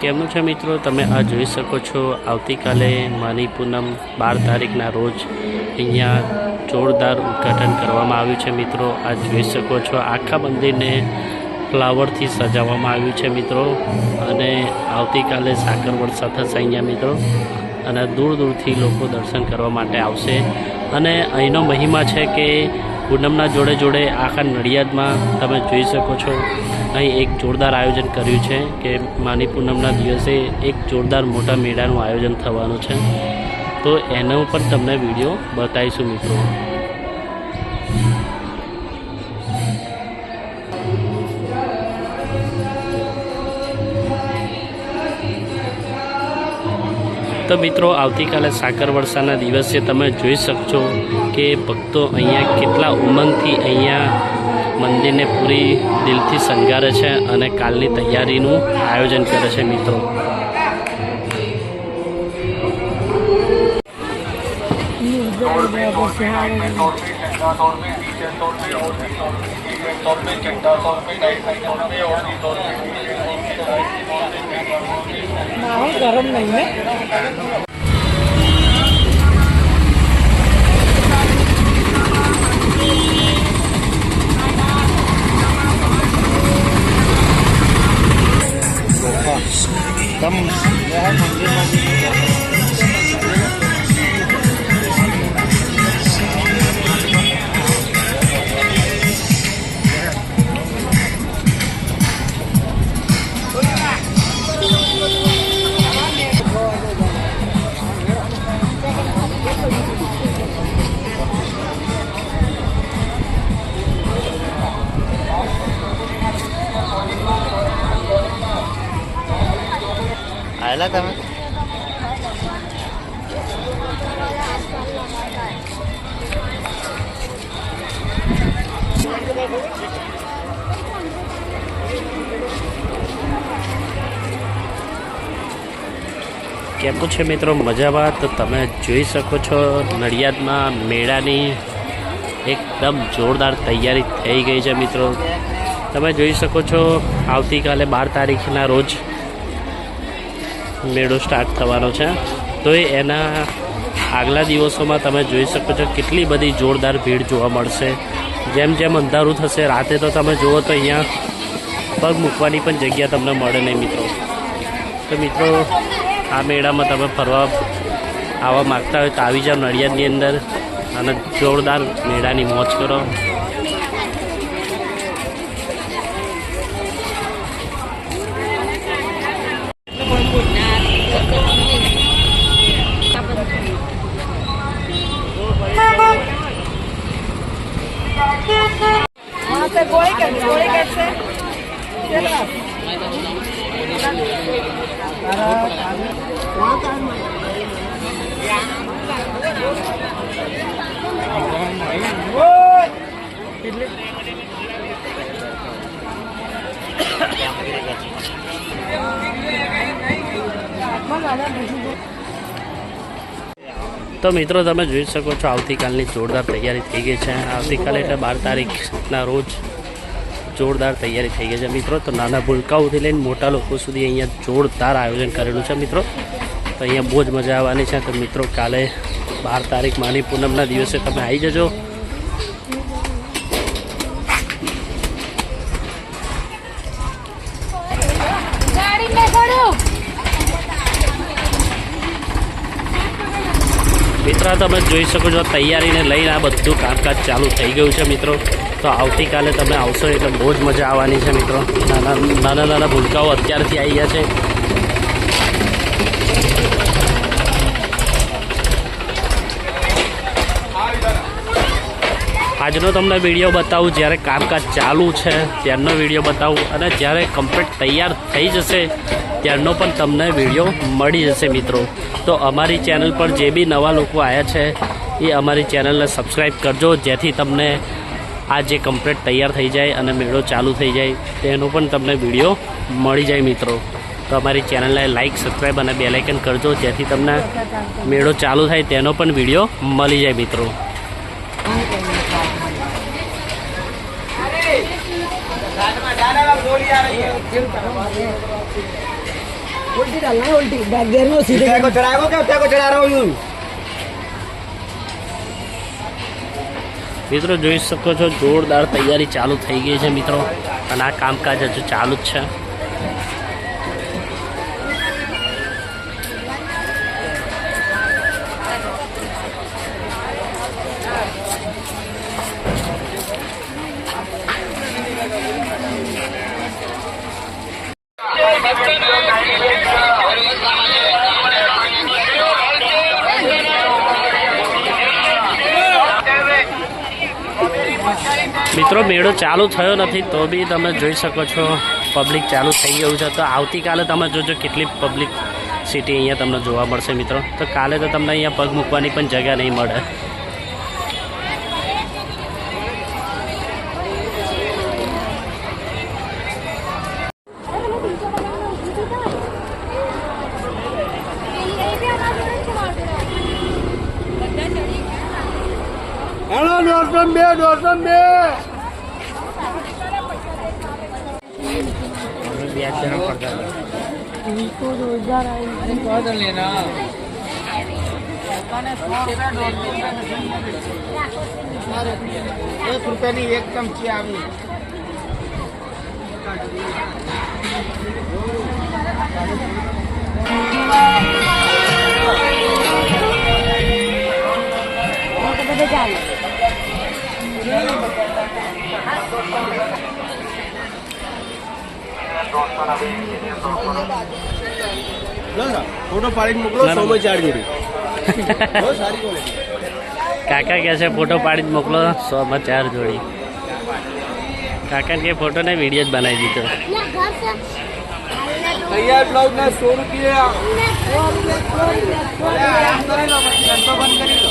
કેમનું છે મિત્રો, તમે આ જોઈ શકો છો આવતીકાલે માની પૂનમ 12 તારીખના રોજ અહીંયા જોરદાર ઉદ્ઘાટન કરવામાં આવ્યું છે મિત્રો। આ જોઈ શકો છો આખા મંદિરને ફ્લાવરથી સજાવવામાં આવ્યું છે મિત્રો અને આવતીકાલે સાકર વર્ષા થશે અહીંયા મિત્રો અને દૂર દૂરથી લોકો દર્શન કરવા માટે આવશે। અને અહીંનો મહિમા છે કે પૂનમના જોડે જોડે આખા નડિયાદમાં તમે જોઈ શકો છો અહીં એક જોરદાર આયોજન કર્યું છે કે માની પૂનમના દિવસે એક જોરદાર મોટા મેળાનું આયોજન થવાનું છે, તો એના ઉપર તમને વિડીયો બતાવીશું મિત્રો। તો મિત્રો આવતીકાલે સાકર વર્ષાના દિવસે તમે જોઈ શકશો કે ભક્તો અહીંયા કેટલા ઉમંગથી અહીંયા મંદિરને પૂરી દિલથી શણગારે છે અને કાલની તૈયારીનું આયોજન કરે છે મિત્રો। गरम नहीं है। आयला તમે કેવું છે મિત્રો મજામાં? તો તમે જોઈ શકો છો નડિયાદમાં મેળાની એકદમ જોરદાર તૈયારી થઈ ગઈ છે મિત્રો। તમે જોઈ શકો છો આવતીકાલે 12 તારીખના રોજ મેળો સ્ટાર્ટ થવાનો છે, તો એના આગલા દિવસોમાં તમે જોઈ શકો છો કેટલી બધી જોરદાર ભીડ જોવા મળશે। જેમ જેમ અંધારું થશે રાતે તો તમે જુઓ તો અહીંયા પગ મૂકવાની પણ જગ્યા તમને મળે નહીં મિત્રો। તો મિત્રો આ મેળામાં તમે ફરવા આવવા માગતા હોય તો આવી જાઓ નડિયાદની અંદર અને જોરદાર મેળાની મોજ કરો। તો મિત્રો તમે જોઈ શકો છો આવતીકાલની જોરદાર તૈયારી થઈ ગઈ છે। આવતીકાલે એટલે 12 તારીખના રોજ જોરદાર તૈયારી થઈ ગઈ છે મિત્રો। તો નાના ભૂલકાઓથી લઈને મોટા લોકો સુધી અહીંયા જોરદાર આયોજન કરેલું છે મિત્રો। તો અહીંયા બહુ જ મજા આવવાની છે। તો મિત્રો કાલે 12 તારીખ માની પૂનમના દિવસે તમે આવી જજો। મિત્રો તમે જોઈ શકો છો તૈયારીને લઈને આ બધું કામકાજ ચાલુ થઈ ગયું છે મિત્રો। તો આવતીકાલે તમે આવશો એટલે બહુ જ મજા આવવાની છે મિત્રો। નાના ભૂલકાઓ અત્યારથી આવી ગયા છે। આજનો તમને વિડીયો બતાવું જ્યારે કામકાજ ચાલુ છે ત્યારનો વિડીયો બતાવું અને જ્યારે કમ્પ્લીટ તૈયાર થઈ જશે ત્યારનો પણ તમને વિડીયો મળી જશે મિત્રો। તો અમારી ચેનલ પર જે બી નવા લોકો આવ્યા છે એ અમારી ચેનલને સબસ્ક્રાઈબ કરજો, જેથી તમને આ જે કમ્પ્લીટ તૈયાર થઈ જાય અને મેળો ચાલુ થઈ જાય તેનો પણ તમને વિડીયો મળી જાય મિત્રો। તો અમારી ચેનલને લાઈક, સબસ્ક્રાઈબ અને બેલ આઇકન કરજો, જેથી તમને મેળો ચાલુ થાય તેનો પણ વિડીયો મળી જાય મિત્રો। उल्टी डालना है, उल्टी बैक गियर में सीधे को चढ़ाएगा क्या? क्या को चढ़ा रहा हूँ यूं? મિત્રો જોઈ શકો છો જોરદાર તૈયારી ચાલુ થઈ ગઈ છે મિત્રો, અને આ કામકાજ હજુ ચાલુ જ છે. મિત્રો મેળો ચાલુ થયો નથી તો બી તમે જોઈ શકો છો પબ્લિક ચાલુ થઈ ગયું છે. તો આવતીકાલે તમે જોજો કેટલી પબ્લિક સિટી અહીંયા તમને જોવા મળશે મિત્રો. તો કાલે તો તમને અહીંયા પગ મૂકવાની પણ જગ્યા નહીં મળે. ₹1 એક ચમચી આવી. ફોટો પાડીને મોકલો. 100 માં 4 જોડી. બહુ સારી ક્વોલિટી. કાકા કહે છે ફોટો પાડી જ મોકલો, 100 માં 4 જોડી. કાકાને કે ફોટો ને વિડીયો જ બનાવી દીધો. તૈયાર બ્લાઉઝ ના 100 રૂપિયા. બંધ કરી લો.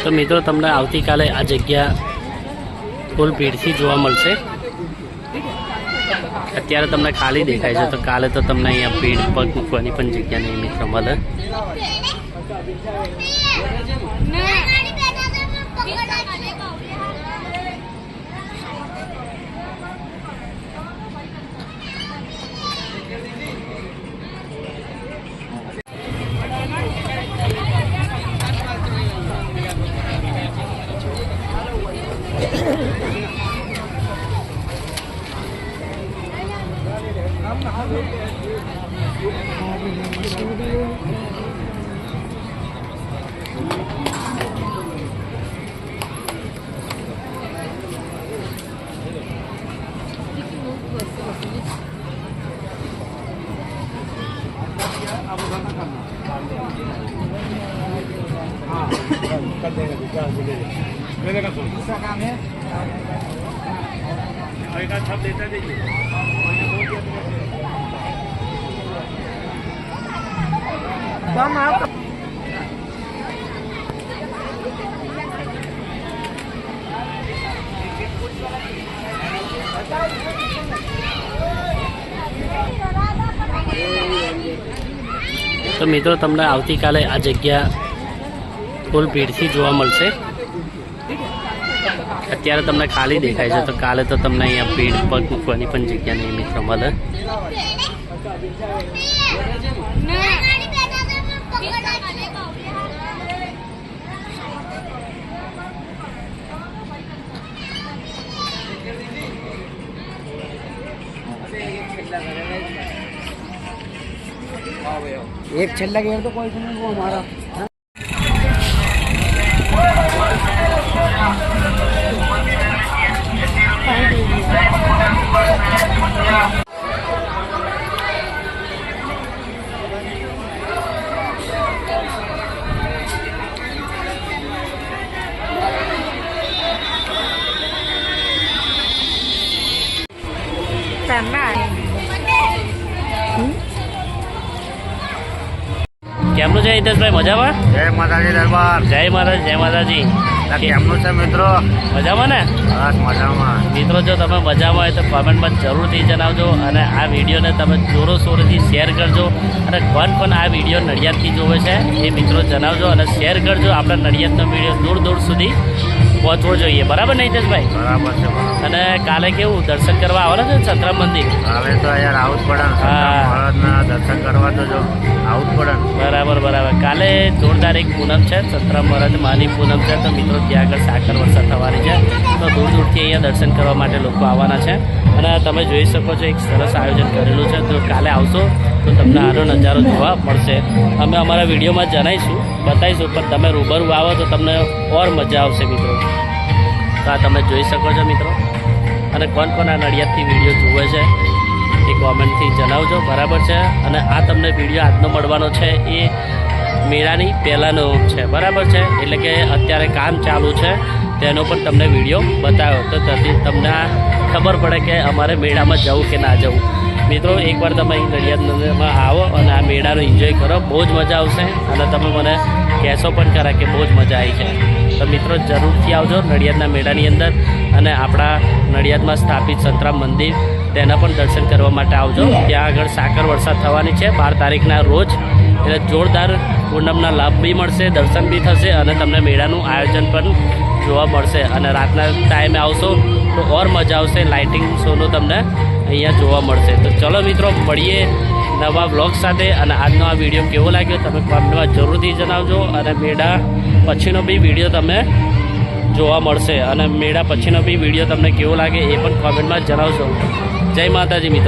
તો મિત્રો તમને આવતીકાલે આ જગ્યા ફૂલ ભીડથી જોવા મળશે. અત્યારે તમને ખાલી દેખાય છે, તો કાલે તો તમને અહીંયા ભીડ પગ મૂકવાની પણ જગ્યા નહીં મિત્રો મળે. તો મિત્રો તમને આવતીકાલે આ જગ્યા ફૂલ ભીડથી જોવા મળશે. અત્યારે તમને ખાલી દેખાય છે, તો કાલે તો તમને અહીંયા ભીડ પગ મૂકવાની પણ જગ્યા નહીં મિત્રો મળે. एक छल्ला गया तो कोई नहीं वो हमारा કેમનું છે હિતેશભાઈ મજામાં? જય માતાજી દરબાર. જય મહારાજ જય માતાજી. કેમનું છે મિત્રો? મજામાં ને? બસ મજામાં. મિત્રો જો તમે મજામાં હોય તો કોમેન્ટમાં જરૂરથી જણાવજો અને આ વિડીયોને તમે જોરોશોરથી શેર કરજો અને કોણ આ વિડીયો નડિયાદથી જોવે છે એ મિત્રો જણાવજો અને શેર કરજો. આપણા નડિયાદનો વિડીયો દૂર દૂર સુધી પહોંચવો જોઈએ. બરાબર ને હિતેશભાઈ? બરાબર છે બરાબર. અને કાલે કેવું દર્શન કરવા આવવાના છે સંતરામ મંદિર? કાલે તો યાર આવું જ પડે ને. હા. મહારાજના દર્શન કરવા તો જો આવું જ પડે ને. બરાબર. કાલે જોરદાર એક પૂનમ છે, સંતરામ મહારાજ માની પૂનમ છે. તો મિત્રો ત્યાં આગળ સાકર વરસાદ થવાની છે. તો દૂર દૂરથી અહીંયા દર્શન કરવા માટે લોકો આવવાના છે અને તમે જોઈ શકો છો એક સરસ આયોજન કરેલું છે. તો કાલે આવશો તો તમને આનો નજારો જોવા મળશે. અમે અમારા વિડીયોમાં જણાવીશું, બતાવીશું, પણ તમે રૂબરૂ આવો તો તમને ઓર મજા આવશે મિત્રો. તો આ તમે જોઈ શકો છો મિત્રો. અને કોણ આ નડિયાદથી વિડીયો જુએ છે એ કોમેન્ટથી જણાવજો. બરાબર છે. અને આ તમને વિડીયો આજનો મળવાનો છે એ મેળાની પહેલાંનો છે. બરાબર છે. એટલે કે અત્યારે કામ ચાલુ છે તેનો પણ તમને વિડીયો બતાવ્યો તો ત્યાંથી તમને આ ખબર પડે કે અમારે મેળામાં જવું કે ના જવું. મિત્રો એકવાર તમે અહીં નડિયાદમાં આવો અને આ મેળાનો એન્જોય કરો, બહુ જ મજા આવશે. અને તમે મને કહેશો પણ ખરા કે બહુ જ મજા આવી છે. તો મિત્રો જરૂરથી આવજો નડિયાદના મેળાની અંદર અને આપણા નડિયાદમાં સ્થાપિત સંતરામ મંદિર તેના પણ દર્શન કરવા માટે આવજો. ત્યાં આગળ સાકર વરસાદ થવાની છે 12 તારીખના રોજ. એટલે જોરદાર પૂનમના લાભ બી મળશે, દર્શન બી થશે અને તમને મેળાનું આયોજન પણ જોવા મળશે. અને રાતના ટાઈમે આવશો તો ઓર મજા આવશે. લાઇટિંગ શોનું તમને અહીંયા જોવા મળશે. તો ચલો મિત્રો મળીએ નવા વ્લોગ સાથે. અને આજનો આ વિડીયો કેવો લાગ્યો તમે કોમેન્ટમાં જરૂરથી જણાવજો. અને મેળા પછીનો બી વિડીયો તમે જોવા મળશે અને મેળા પછીનો બી વિડીયો તમને કેવો લાગે એ પણ કોમેન્ટમાં જણાવજો. જય માતાજી મિત્રો.